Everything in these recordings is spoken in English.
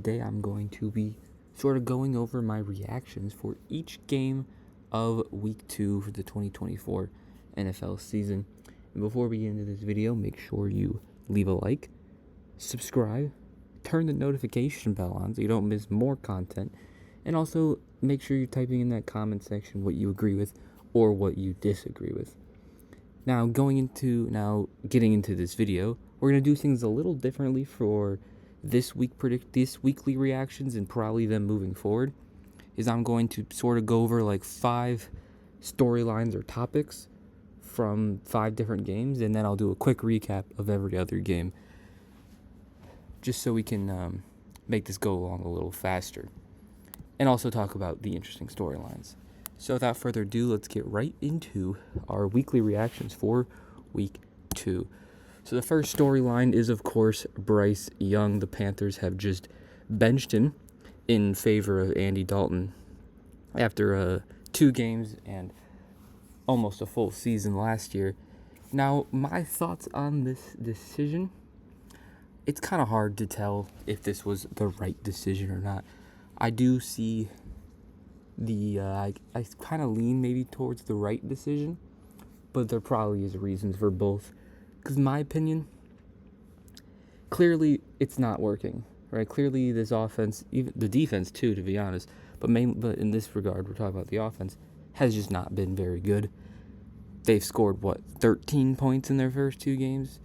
today I'm going to be sort of going over my reactions for each game of Week 2 for the 2024 NFL season. And before we get into this video, make sure you leave a like, subscribe, turn the notification bell on so you don't miss more content, and also make sure you're typing in that comment section what you agree with or what you disagree with. Now, getting into this video, we're going to do things a little differently for this weekly reactions and probably them moving forward. I'm going to sort of go over like 5 storylines or topics from 5 different games, and then I'll do a quick recap of every other game, just so we can make this go along a little faster, and also talk about the interesting storylines. So without further ado, let's get right into our weekly reactions for Week 2. So the first storyline is, of course, Bryce Young. The Panthers have just benched him in favor of Andy Dalton after 2 games and almost a full season last year. Now, my thoughts on this decision, it's kind of hard to tell if this was the right decision or not. I do see I kind of lean maybe towards the right decision, but there probably is reasons for both. Because in my opinion, clearly it's not working, right? Clearly this offense, even the defense too, to be honest, but in this regard, we're talking about the offense, has just not been very good. They've scored, 13 points in their first 2 games?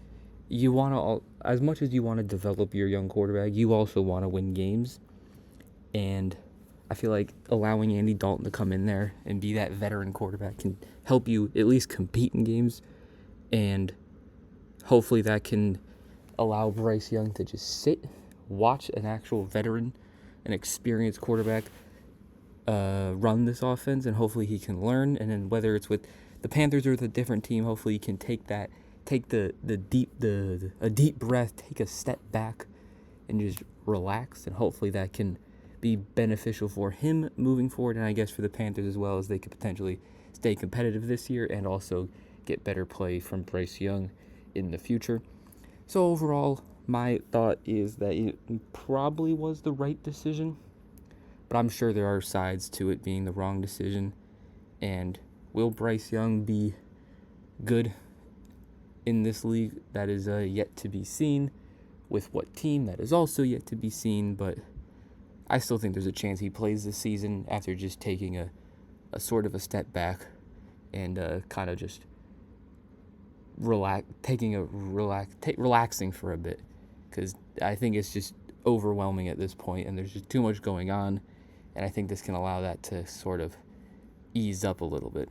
As much as you want to develop your young quarterback, you also want to win games. And I feel like allowing Andy Dalton to come in there and be that veteran quarterback can help you at least compete in games. And hopefully that can allow Bryce Young to just sit, watch an actual veteran, an experienced quarterback run this offense, and hopefully he can learn. And then whether it's with the Panthers or with a different team, hopefully he can take a deep breath, take a step back, and just relax. And hopefully that can be beneficial for him moving forward, and I guess for the Panthers as well, as they could potentially stay competitive this year and also get better play from Bryce Young in the future. So overall, my thought is that it probably was the right decision, but I'm sure there are sides to it being the wrong decision. And will Bryce Young be good in this league? That is yet to be seen. With what team? That is also yet to be seen, but I still think there's a chance he plays this season after just taking a sort of a step back and kind of just relaxing for a bit, because I think it's just overwhelming at this point and there's just too much going on, and I think this can allow that to sort of ease up a little bit.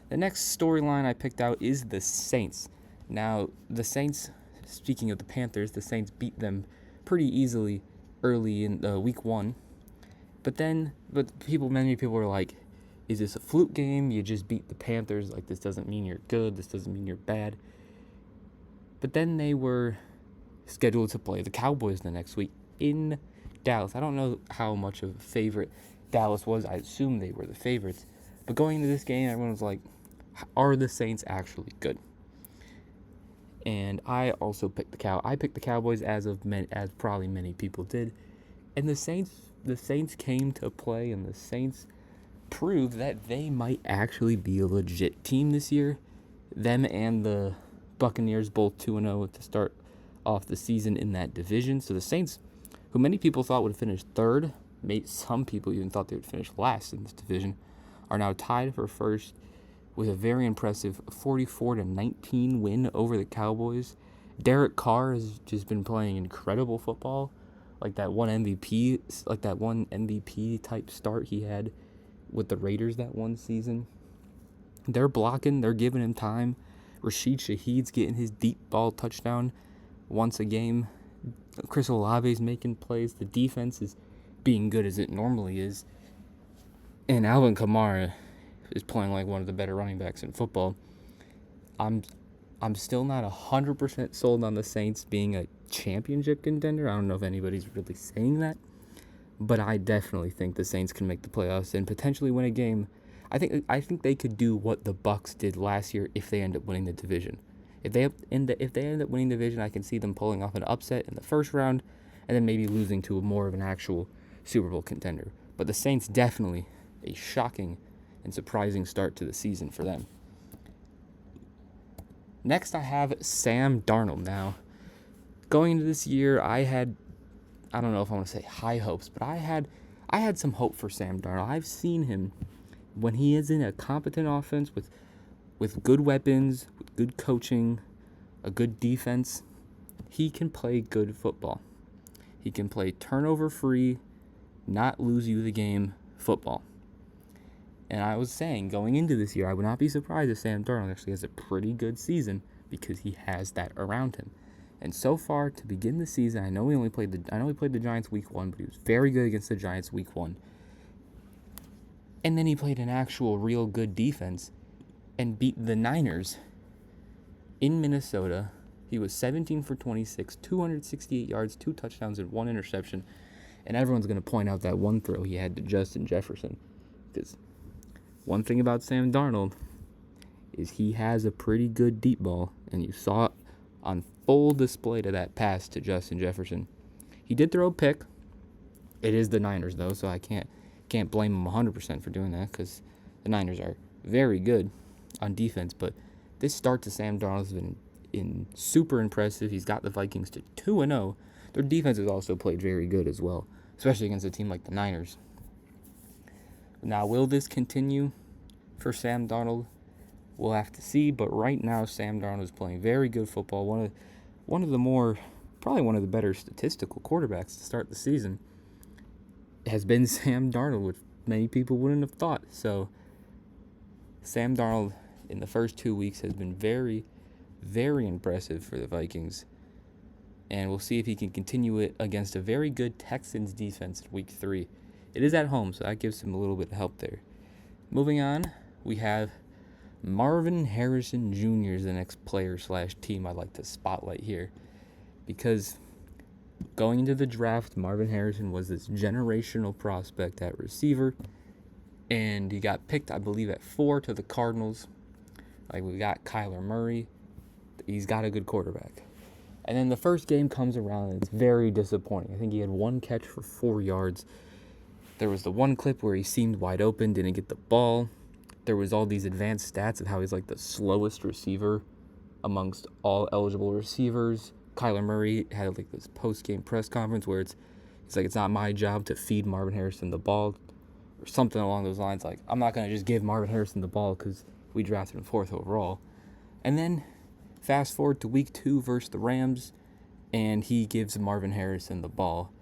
The next storyline I picked out is the Saints. Now, the Saints, speaking of the Panthers, the Saints beat them pretty easily early in Week 1, but many people were like, is this a fluke game? You just beat the Panthers. Like, this doesn't mean you're good. This doesn't mean you're bad. But then they were scheduled to play the Cowboys the next week in Dallas. I don't know how much of a favorite Dallas was. I assume they were the favorites. But going into this game, everyone was like, are the Saints actually good? And I also picked the Cowboys as probably many people did. And the Saints came to play, and the Saints proved that they might actually be a legit team this year. Them and the Buccaneers both 2-0 to start off the season in that division. So the Saints, who many people thought would finish third, some people even thought they would finish last in this division, are now tied for first with a very impressive 44-19 win over the Cowboys. Derek Carr has just been playing incredible football, like that one MVP type start he had with the Raiders that one season. They're blocking, they're giving him time. Rashid Shaheed's getting his deep ball touchdown once a game. Chris Olave's making plays. The defense is being good as it normally is. And Alvin Kamara is playing like one of the better running backs in football. I'm still not 100% sold on the Saints being a championship contender. I don't know if anybody's really saying that, but I definitely think the Saints can make the playoffs and potentially win a game. I think they could do what the Bucs did last year if they end up winning the division. If they end up winning the division, I can see them pulling off an upset in the first round and then maybe losing to more of an actual Super Bowl contender. But the Saints, definitely a shocking and surprising start to the season for them. Next, I have Sam Darnold. Now, going into this year, I don't know if I want to say high hopes, but I had some hope for Sam Darnold. I've seen him when he is in a competent offense with good weapons, with good coaching, a good defense. He can play good football. He can play turnover-free, not lose you the game football. And I was saying, going into this year, I would not be surprised if Sam Darnold actually has a pretty good season because he has that around him. And so far, to begin the season, I know he played the Giants week 1, but he was very good against the Giants week 1. And then he played an actual real good defense and beat the Niners in Minnesota. He was 17 for 26, 268 yards, 2 touchdowns, and 1 interception. And everyone's going to point out that one throw he had to Justin Jefferson. Because one thing about Sam Darnold is he has a pretty good deep ball, and you saw it on full display to that pass to Justin Jefferson. He did throw a pick. It is the Niners, though, so I can't blame him 100% for doing that because the Niners are very good on defense. But this start to Sam Darnold has been super impressive. He's got the Vikings to 2-0. Their defense has also played very good as well, especially against a team like the Niners. Now, will this continue for Sam Darnold? We'll have to see, but right now Sam Darnold is playing very good football. One of the better statistical quarterbacks to start the season has been Sam Darnold, which many people wouldn't have thought. So Sam Darnold in the first 2 weeks has been very, very impressive for the Vikings. And we'll see if he can continue it against a very good Texans defense in week 3. It is at home, so that gives him a little bit of help there. Moving on, we have Marvin Harrison Jr. is the next player/team I'd like to spotlight here. Because going into the draft, Marvin Harrison was this generational prospect at receiver. And he got picked, I believe, at 4 to the Cardinals. Like, we got Kyler Murray. He's got a good quarterback. And then the first game comes around, and it's very disappointing. I think he had 1 catch for 4 yards. There was the one clip where he seemed wide open, didn't get the ball. There was all these advanced stats of how he's like the slowest receiver amongst all eligible receivers. Kyler Murray had like this post-game press conference where he's like, it's not my job to feed Marvin Harrison the ball, or something along those lines. Like, I'm not going to just give Marvin Harrison the ball because we drafted him 4th overall. And then fast forward to week 2 versus the Rams, and he gives Marvin Harrison the ball.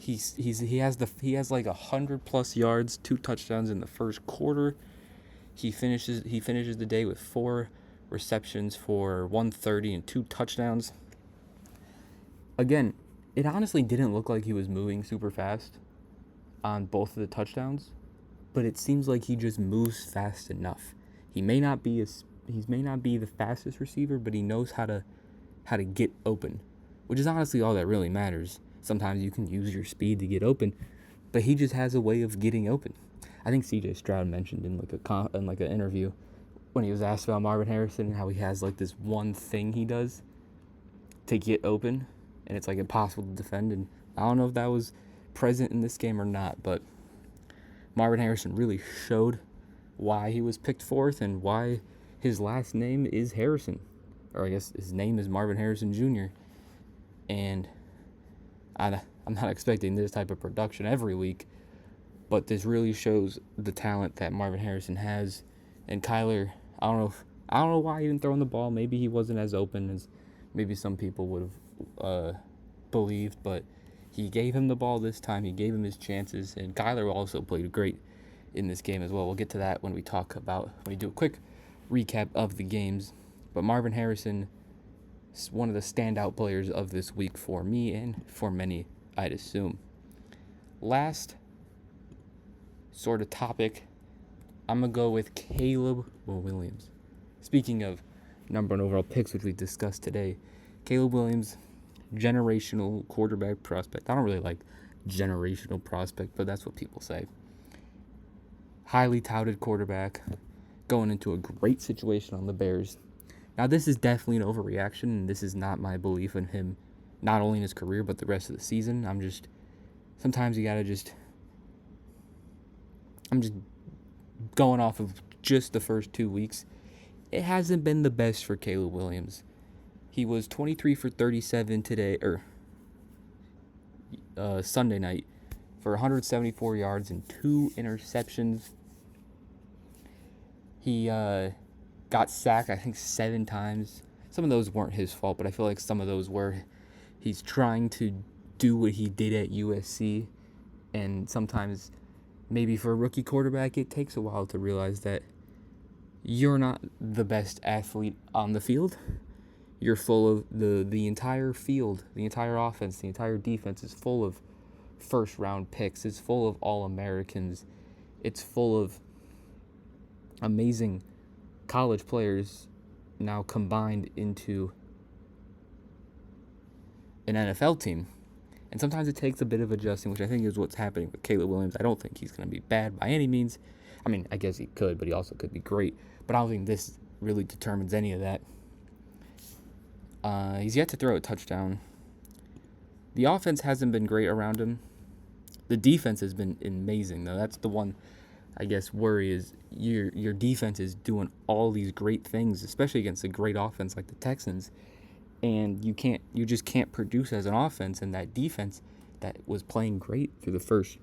He has like 100+ yards, 2 touchdowns in the first quarter. He finishes the day with 4 receptions for 130 and 2 touchdowns. Again, it honestly didn't look like he was moving super fast on both of the touchdowns, but it seems like he just moves fast enough. He may not be the fastest receiver, but he knows how to get open, which is honestly all that really matters. Sometimes you can use your speed to get open, but he just has a way of getting open. I think C.J. Stroud mentioned in an interview when he was asked about Marvin Harrison how he has like this one thing he does to get open, and it's like impossible to defend. And I don't know if that was present in this game or not, but Marvin Harrison really showed why he was picked 4th and why his last name is Harrison, or I guess his name is Marvin Harrison Jr. And I'm not expecting this type of production every week, but this really shows the talent that Marvin Harrison has. And Kyler, I don't know why he didn't throw in the ball. Maybe he wasn't as open as maybe some people would have believed, but he gave him the ball this time. He gave him his chances, and Kyler also played great in this game as well. We'll get to that when we do a quick recap of the games. But Marvin Harrison is one of the standout players of this week for me and for many, I'd assume. Last sort of topic, I'm going to go with Caleb Williams. Speaking of number 1 overall picks, which we discussed today, Caleb Williams, generational quarterback prospect. I don't really like generational prospect, but that's what people say. Highly touted quarterback, going into a great situation on the Bears. Now, this is definitely an overreaction, and this is not my belief in him not only in his career but the rest of the season. Sometimes you gotta I'm just going off of just the first 2 weeks. It hasn't been the best for Caleb Williams. He was 23 for 37 today, Sunday night, for 174 yards and 2 interceptions. He got sacked, I think, 7 times. Some of those weren't his fault, but I feel like some of those were. He's trying to do what he did at USC, and sometimes, maybe for a rookie quarterback, it takes a while to realize that you're not the best athlete on the field. You're full of the entire field, the entire offense, the entire defense is full of first-round picks. It's full of All-Americans. It's full of amazing college players now combined into an NFL team. And sometimes it takes a bit of adjusting, which I think is what's happening with Caleb Williams. I don't think he's going to be bad by any means. I mean, I guess he could, but he also could be great. But I don't think this really determines any of that. He's yet to throw a touchdown. The offense hasn't been great around him. The defense has been amazing, though. That's the one, I guess, worry is your defense is doing all these great things, especially against a great offense like the Texans, and you just can't produce as an offense. And that defense that was playing great through the first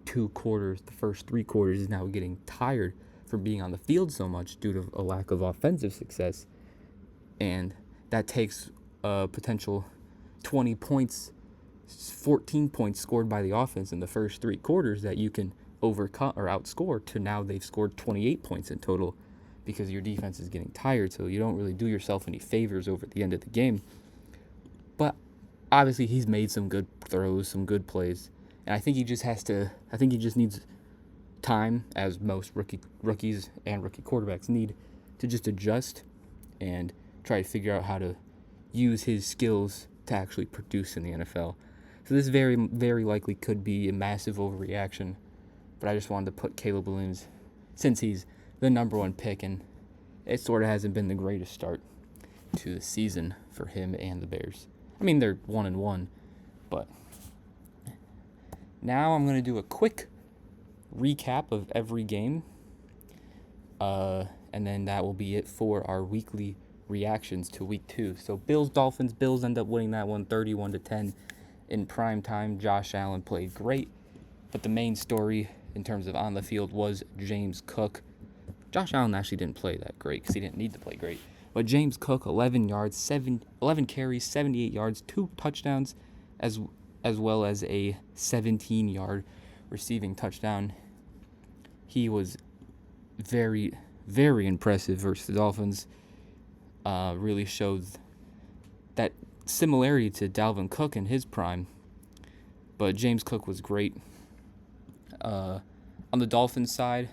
2 quarters, the first 3 quarters, is now getting tired from being on the field so much due to a lack of offensive success, and that takes a potential 20 points, 14 points scored by the offense in the first 3 quarters that you can overcome or outscore to now they've scored 28 points in total because your defense is getting tired. So you don't really do yourself any favors over the end of the game. But obviously he's made some good throws, some good plays. And I think he just needs time, as most rookies and rookie quarterbacks need, to just adjust and try to figure out how to use his skills to actually produce in the NFL. So this very, very likely could be a massive overreaction, but I just wanted to put Caleb Williams, since he's the number 1 pick, and it sort of hasn't been the greatest start to the season for him and the Bears. I mean, they're 1-1, but now I'm going to do a quick recap of every game, and then that will be it for our weekly reactions to week 2. So Bills-Dolphins. Bills end up winning that one 31-10 in prime time. Josh Allen played great, but the main story in terms of on the field was James Cook. Josh Allen actually didn't play that great because he didn't need to play great. But James Cook, 11 carries, 78 yards, 2 touchdowns, as well as a 17-yard receiving touchdown. He was very, very impressive versus the Dolphins. Really showed that similarity to Dalvin Cook in his prime. But James Cook was great. On the Dolphins side,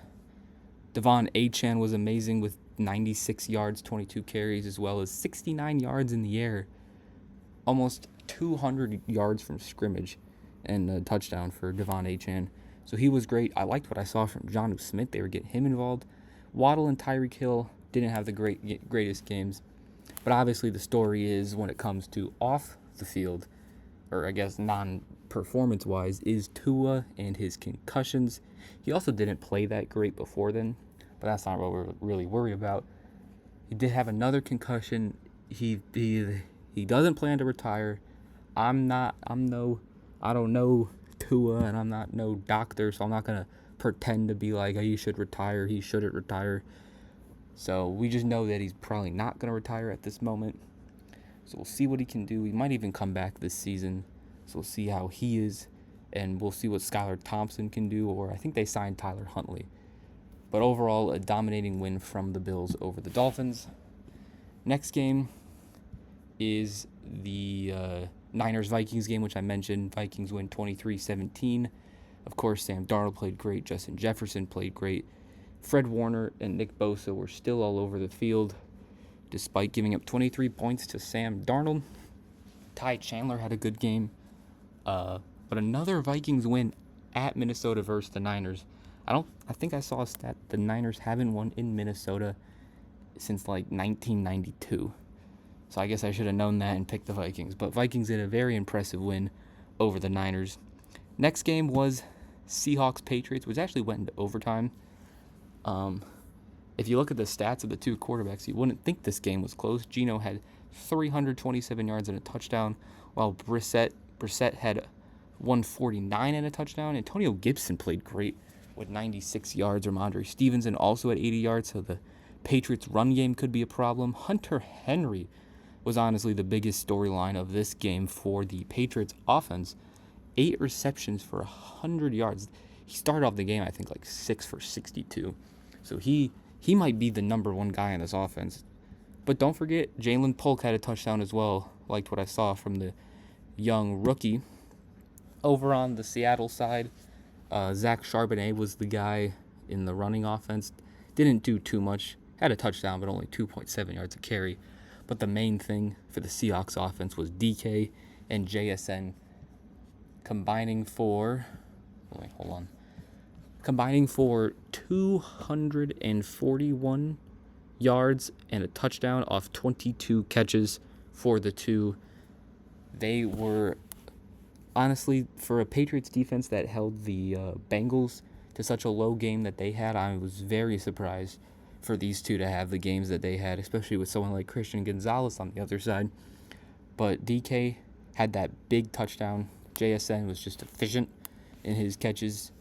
Devon Achane was amazing with 96 yards, 22 carries, as well as 69 yards in the air. Almost 200 yards from scrimmage and a touchdown for Devon Achane. So he was great. I liked what I saw from Jonnu Smith. They were getting him involved. Waddle and Tyreek Hill didn't have the greatest games. But obviously the story is, when it comes to off the field, or I guess non-performance-wise, is Tua and his concussions. He also didn't play that great before then, but that's not what we're really worried about. He did have another concussion. He doesn't plan to retire. I don't know Tua, and I'm not no doctor, so I'm not going to pretend to be like, oh, he should retire, he shouldn't retire. So we just know that he's probably not going to retire at this moment. So we'll see what he can do. He might even come back this season. So we'll see how he is, and we'll see what Skylar Thompson can do, or I think they signed Tyler Huntley. But overall, a dominating win from the Bills over the Dolphins. Next game is the Niners-Vikings game, which I mentioned. Vikings win 23-17. Of course, Sam Darnold played great. Justin Jefferson played great. Fred Warner and Nick Bosa were still all over the field, despite giving up 23 points to Sam Darnold. Ty Chandler had a good game. But another Vikings win at Minnesota versus the Niners. I think I saw a stat. The Niners haven't won in Minnesota since like 1992. So I guess I should have known that and picked the Vikings. But Vikings did a very impressive win over the Niners. Next game was Seahawks-Patriots, which actually went into overtime. If you look at the stats of the two quarterbacks, you wouldn't think this game was close. Geno had 327 yards and a touchdown, while Brissett had 149 and a touchdown. Antonio Gibson played great with 96 yards. Ramondre Stevenson also had 80 yards, so the Patriots' run game could be a problem. Hunter Henry was honestly the biggest storyline of this game for the Patriots offense. 8 receptions for 100 yards. He started off the game, I think, like 6 for 62. So he might be the number one guy in this offense. But don't forget, Jalen Polk had a touchdown as well. Liked what I saw from the young rookie. Over on the Seattle side, Zach Charbonnet was the guy in the running offense. Didn't do too much. Had a touchdown, but only 2.7 yards a carry. But the main thing for the Seahawks offense was DK and JSN combining for 241 yards and a touchdown off 22 catches for the two. They were, honestly, for a Patriots defense that held the Bengals to such a low game that they had, I was very surprised for these two to have the games that they had, especially with someone like Christian Gonzalez on the other side. But DK had that big touchdown. JSN was just efficient in his catches,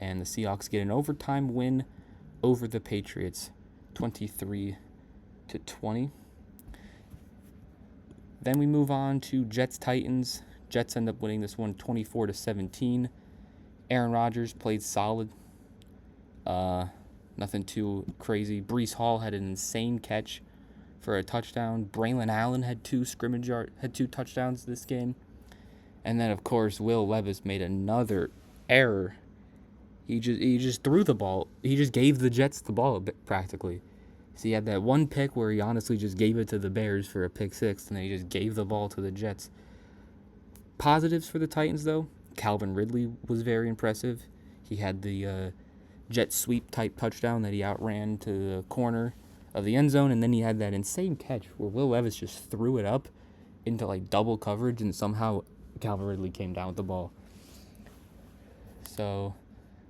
and the Seahawks get an overtime win over the Patriots, 23-20. Then we move on to Jets-Titans. Jets end up winning this one 24-17. Aaron Rodgers played solid. Nothing too crazy. Breece Hall had an insane catch for a touchdown. Braylon Allen had 2 touchdowns this game. And then, of course, Will Levis made another error. He just threw the ball. He just gave the Jets the ball practically. So he had that one pick where he honestly just gave it to the Bears for a pick six, and then he just gave the ball to the Jets. Positives for the Titans, though. Calvin Ridley was very impressive. He had the jet sweep type touchdown that he outran to the corner of the end zone, and then he had that insane catch where Will Levis just threw it up into like double coverage, and somehow Calvin Ridley came down with the ball. So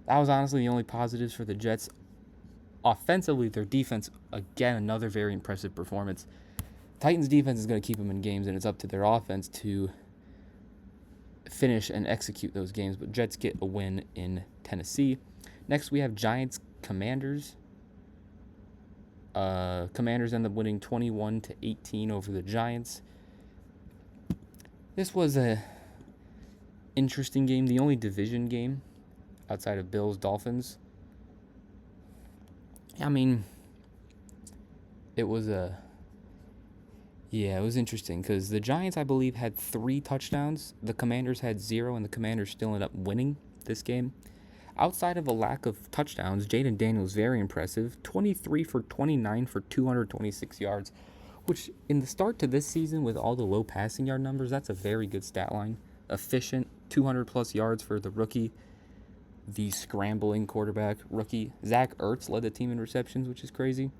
that was honestly the only positives for the Jets. Offensively, their defense, again, another very impressive performance. Titans defense is going to keep them in games, and it's up to their offense to finish and execute those games. But Jets get a win in Tennessee. Next, we have Giants-Commanders. Commanders end up winning 21-18 over the Giants. This was a interesting game, the only division game outside of Bills-Dolphins. I mean, it was interesting because the Giants, I believe, had 3 touchdowns. The Commanders had 0, and the Commanders still ended up winning this game. Outside of a lack of touchdowns, Jaden Daniels very impressive, 23 for 29 for 226 yards, which in the start to this season with all the low passing yard numbers, that's a very good stat line. Efficient, 200-plus yards for the rookie. The scrambling quarterback rookie. Zach Ertz led the team in receptions, which is crazy.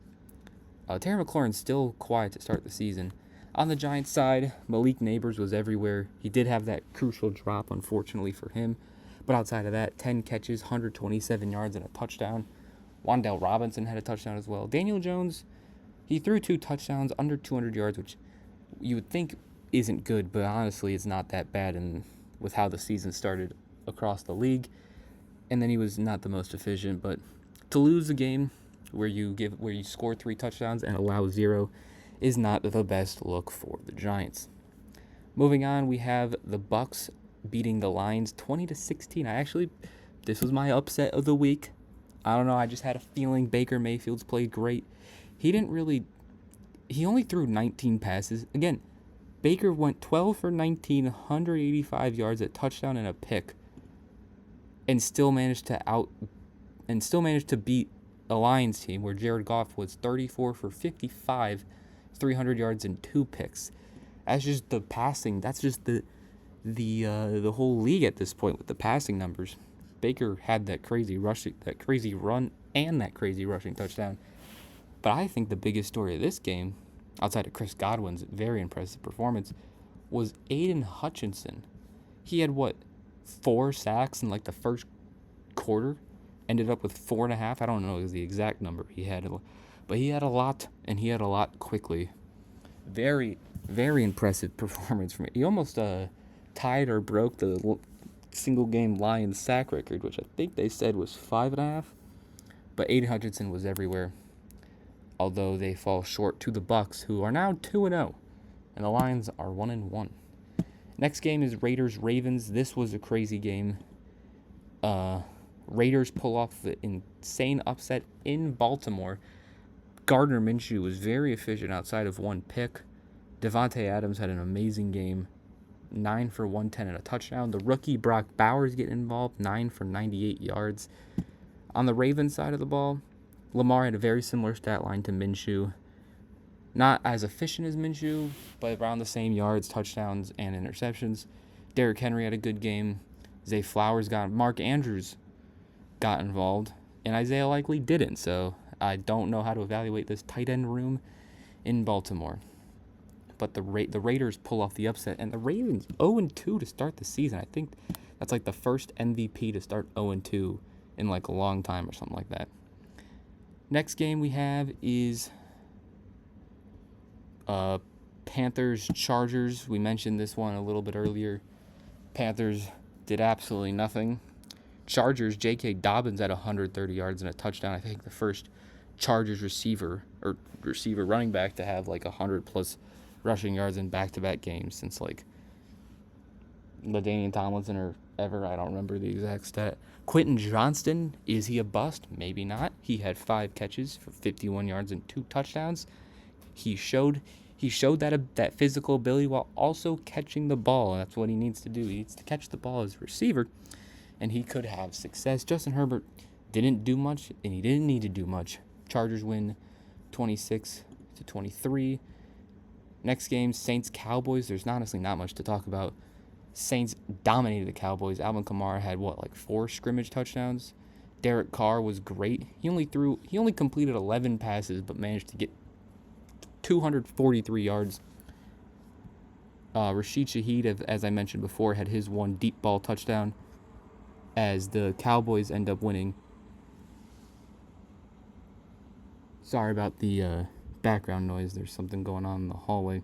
Terry McLaurin's still quiet to start the season. On the Giants side, Malik Neighbors was everywhere. He did have that crucial drop, unfortunately for him. But outside of that, 10 catches, 127 yards, and a touchdown. Wan'Dale Robinson had a touchdown as well. Daniel Jones, he threw 2 touchdowns, under 200 yards, which you would think isn't good, but honestly it's not that bad with how the season started across the league. And then he was not the most efficient, but to lose a game where you score 3 touchdowns and allow 0 is not the best look for the Giants. Moving on, we have the Bucs beating the Lions 20-16. This was my upset of the week. I don't know, I just had a feeling Baker Mayfield's played great. He only threw 19 passes. Again, Baker went 12 for 19, 185 yards, a touchdown, and a pick, and still managed to beat a Lions team where Jared Goff was 34 for 55, 300 yards, and 2 picks. That's just the passing. That's just the whole league at this point with the passing numbers. Baker had that crazy run, and that crazy rushing touchdown. But I think the biggest story of this game, outside of Chris Godwin's very impressive performance, was Aiden Hutchinson. He had, 4 sacks in like the first quarter, ended up with 4.5. I don't know the exact number he had, but he had a lot, and he had a lot quickly. Very, very impressive performance from him. He almost tied or broke the single game Lions sack record, which I think they said was 5.5. But Aiden Hutchinson was everywhere, although they fall short to the Bucs, who are now 2-0, and the Lions are 1-1. Next game is Raiders-Ravens. This was a crazy game. Raiders pull off the insane upset in Baltimore. Gardner Minshew was very efficient outside of one pick. Devontae Adams had an amazing game. 9 for 110 and a touchdown. The rookie Brock Bowers getting involved. 9 for 98 yards. On the Ravens side of the ball, Lamar had a very similar stat line to Minshew. Not as efficient as Minshew, but around the same yards, touchdowns, and interceptions. Derrick Henry had a good game. Zay Flowers Mark Andrews got involved, and Isaiah Likely didn't, so I don't know how to evaluate this tight end room in Baltimore. But the Raiders pull off the upset, and the Ravens 0-2 to start the season. I think that's like the first MVP to start 0-2 in like a long time or something like that. Next game we have is Panthers-Chargers. We mentioned this one a little bit earlier. Panthers did absolutely nothing. Chargers, J.K. Dobbins had 130 yards and a touchdown. I think the first Chargers receiver running back to have like 100-plus rushing yards in back-to-back games since like LaDainian Tomlinson or ever. I don't remember the exact stat. Quentin Johnston, is he a bust? Maybe not. He had 5 catches for 51 yards and 2 touchdowns. He showed that physical ability while also catching the ball. That's what he needs to do. He needs to catch the ball as a receiver, and he could have success. Justin Herbert didn't do much, and he didn't need to do much. Chargers win 26-23. Next game, Saints-Cowboys. There's honestly not much to talk about. Saints dominated the Cowboys. Alvin Kamara had 4 scrimmage touchdowns. Derek Carr was great. He only completed 11 passes, but managed to get 243 yards. Rashid Shaheed, as I mentioned before, had his 1 deep ball touchdown as the Cowboys end up winning. Sorry about the background noise. There's something going on in the hallway.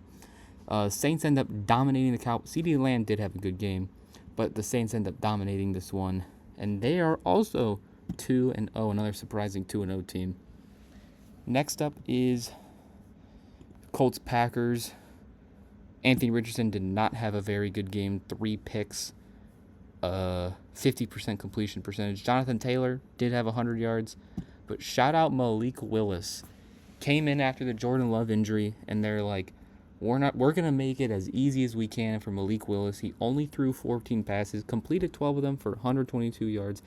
Saints end up dominating the Cowboys. CeeDee Lamb did have a good game, but the Saints end up dominating this one. And they are also 2-0, another surprising 2-0 team. Next up is Colts-Packers. Anthony Richardson did not have a very good game. 3 picks, 50% completion percentage. Jonathan Taylor did have 100 yards, but shout out Malik Willis. Came in after the Jordan Love injury, and they're like, we're going to make it as easy as we can for Malik Willis. He only threw 14 passes, completed 12 of them for 122 yards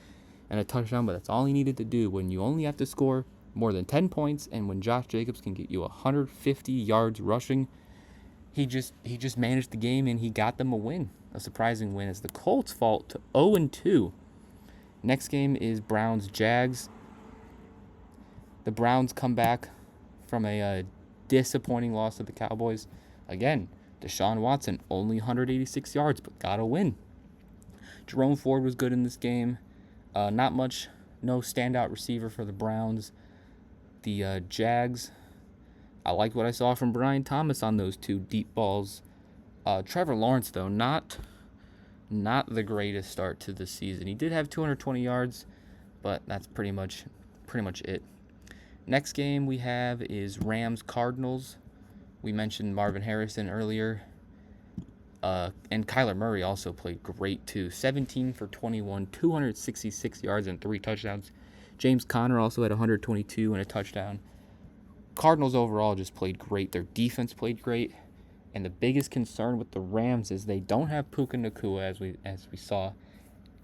and a touchdown, but that's all he needed to do when you only have to score more than 10 points, and when Josh Jacobs can get you 150 yards rushing. He just managed the game, and he got them a win. A surprising win as the Colts fall to 0-2. Next game is Browns-Jags. The Browns come back from a disappointing loss to the Cowboys. Again, Deshaun Watson, only 186 yards, but got a win. Jerome Ford was good in this game. Not much, no standout receiver for the Browns. The Jags, I like what I saw from Brian Thomas on those 2 deep balls. Trevor Lawrence, though, not the greatest start to the season. He did have 220 yards, but that's pretty much it. Next game we have is Rams-Cardinals. We mentioned Marvin Harrison earlier. And Kyler Murray also played great, too. 17 for 21, 266 yards and 3 touchdowns. James Conner also had 122 and a touchdown. Cardinals overall just played great. Their defense played great. And the biggest concern with the Rams is they don't have Puka Nacua, as we saw.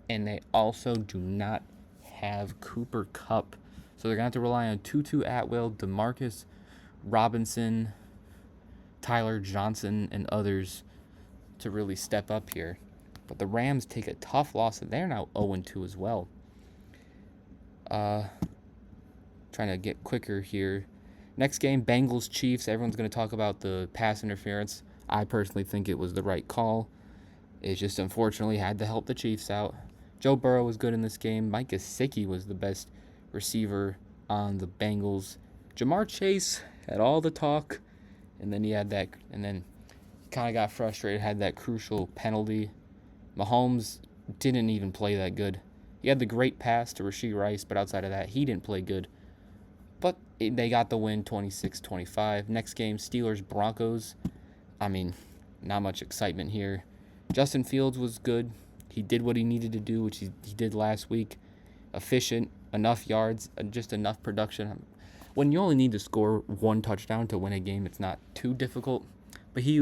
And they also do not have Cooper Kupp. So they're going to have to rely on Tutu Atwell, DeMarcus Robinson, Tyler Johnson, and others to really step up here. But the Rams take a tough loss, and they're now 0-2 as well. Trying to get quicker here. Next game, Bengals-Chiefs. Everyone's going to talk about the pass interference. I personally think it was the right call. It just unfortunately had to help the Chiefs out. Joe Burrow was good in this game. Mike Gesicki was the best receiver on the Bengals. Jamar Chase had all the talk, and then he had that, and then kind of got frustrated, had that crucial penalty. Mahomes didn't even play that good. He had the great pass to Rashee Rice, but outside of that, he didn't play good. But they got the win 26-25. Next game, Steelers-Broncos. I mean, not much excitement here. Justin Fields was good. He did what he needed to do, which he did last week. Efficient, enough yards, just enough production. When you only need to score one touchdown to win a game, it's not too difficult. But he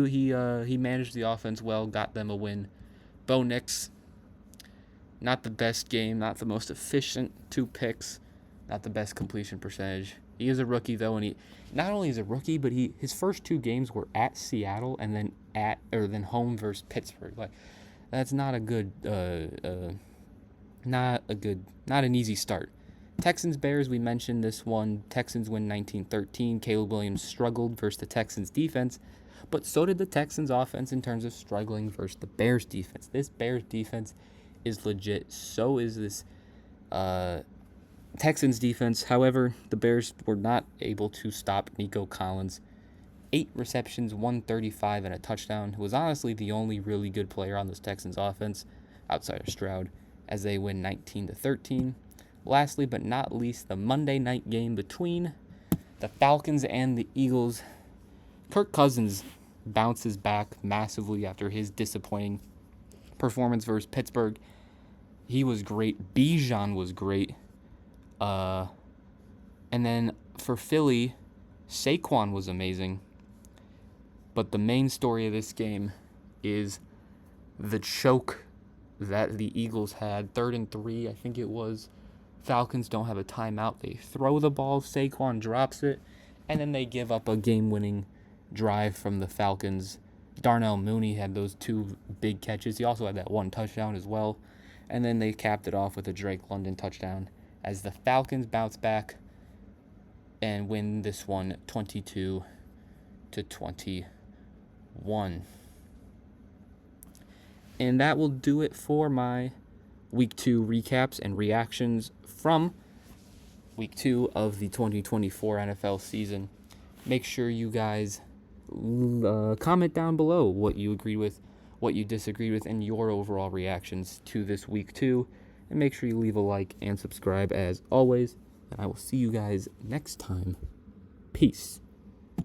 managed the offense well, got them a win. Bo Nix, not the best game, not the most efficient, 2 picks, not the best completion percentage. He is a rookie though, and he not only is a rookie, but his first 2 games were at Seattle and then then home versus Pittsburgh. Like, that's not a good not an easy start. Texans Bears, we mentioned this one. Texans win 19-13. Caleb Williams struggled versus the Texans defense, but so did the Texans offense in terms of struggling versus the Bears defense. This Bears defense is legit. So is this Texans defense. However, the Bears were not able to stop Nico Collins. 8 receptions, 135, and a touchdown. Who was honestly the only really good player on this Texans offense outside of Stroud, as they win 19-13. Lastly, but not least, the Monday night game between the Falcons and the Eagles. Kirk Cousins bounces back massively after his disappointing performance versus Pittsburgh. He was great. Bijan was great. And then for Philly, Saquon was amazing. But the main story of this game is the choke that the Eagles had. 3rd and 3, I think it was. Falcons don't have a timeout. They throw the ball. Saquon drops it. And then they give up a game-winning drive from the Falcons. Darnell Mooney had those 2 big catches. He also had that 1 touchdown as well. And then they capped it off with a Drake London touchdown as the Falcons bounce back and win this one 22-21. And that will do it for my Week 2 recaps and reactions from Week 2 of the 2024 NFL season. Make sure you guys comment down below what you agreed with, what you disagreed with, and your overall reactions to this Week 2. And make sure you leave a like and subscribe as always. And I will see you guys next time. Peace.